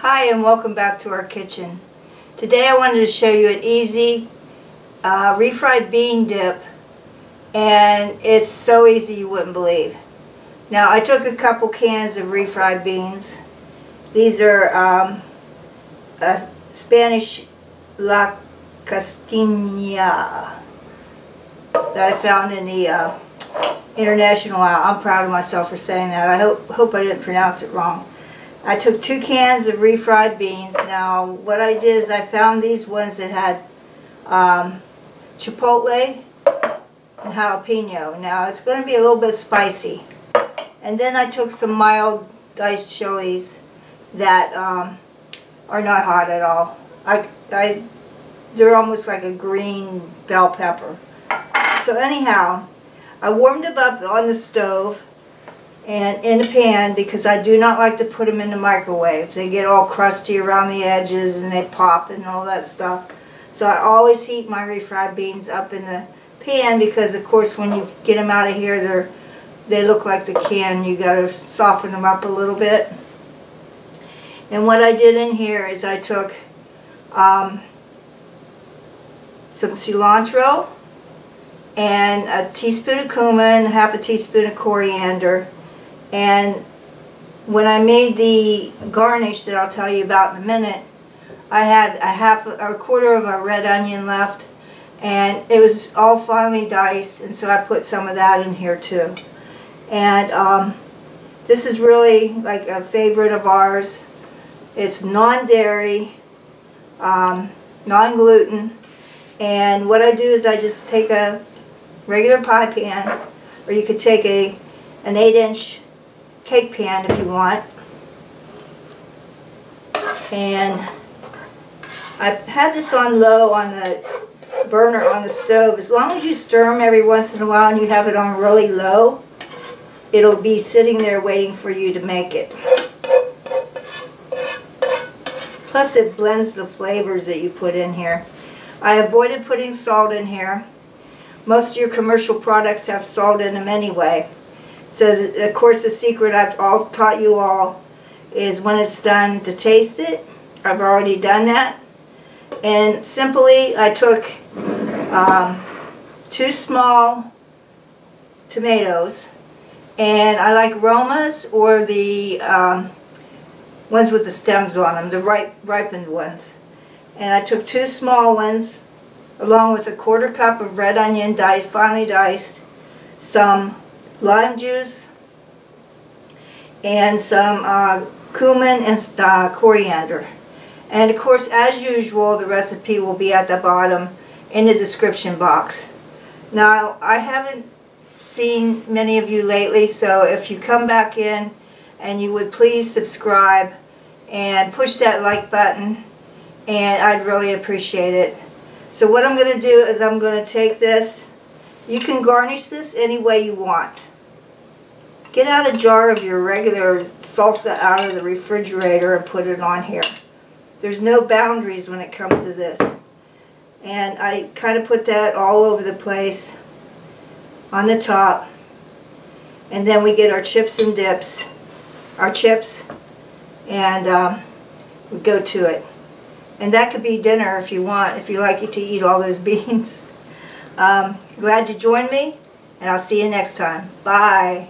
Hi and welcome back to our kitchen. Today I wanted to show you an easy refried bean dip, and it's so easy you wouldn't believe. Now I took a couple cans of refried beans. These are Spanish La Castilla that I found in the international aisle. I'm proud of myself for saying that. I hope I didn't pronounce it wrong. I took 2 cans of refried beans. Now what I did is I found these ones that had chipotle and jalapeno. Now it's going to be a little bit spicy. And then I took some mild diced chilies that are not hot at all. They're almost like a green bell pepper. So anyhow, I warmed them up on the stove and in a pan because I do not like to put them in the microwave. They get all crusty around the edges and they pop and all that stuff. So I always heat my refried beans up in the pan because of course when you get them out of here they look like the can. You got to soften them up a little bit. And what I did in here is I took some cilantro and a teaspoon of cumin, half a teaspoon of coriander. And when I made the garnish that I'll tell you about in a minute, I had a quarter of a red onion left, and it was all finely diced, and so I put some of that in here too. And this is really like a favorite of ours. It's non-dairy, non-gluten, and what I do is I just take a regular pie pan, or you could take an 8-inch cake pan if you want. And I had this on low on the burner on the stove. As long as you stir them every once in a while and you have it on really low, it'll be sitting there waiting for you to make it. Plus it blends the flavors that you put in here. I avoided putting salt in here. Most of your commercial products have salt in them anyway. So of course the secret I've taught you all is when it's done to taste it. I've already done that. And simply I took 2 small tomatoes, and I like Romas or the ones with the stems on them, the ripened ones. And I took 2 small ones along with a 1/4 cup of red onion diced, finely diced, some lime juice, and some cumin and coriander. And of course, as usual, the recipe will be at the bottom in the description box. Now, I haven't seen many of you lately, so if you come back in and you would please subscribe and push that like button, and I'd really appreciate it. So what I'm going to do is I'm going to take this. You can garnish this any way you want. Get out a jar of your regular salsa out of the refrigerator and put it on here. There's no boundaries when it comes to this. And I kind of put that all over the place on the top. And then we get our chips and dips, our chips, and we go to it. And that could be dinner if you want, if you like to eat all those beans. Glad you joined me, and I'll see you next time. Bye.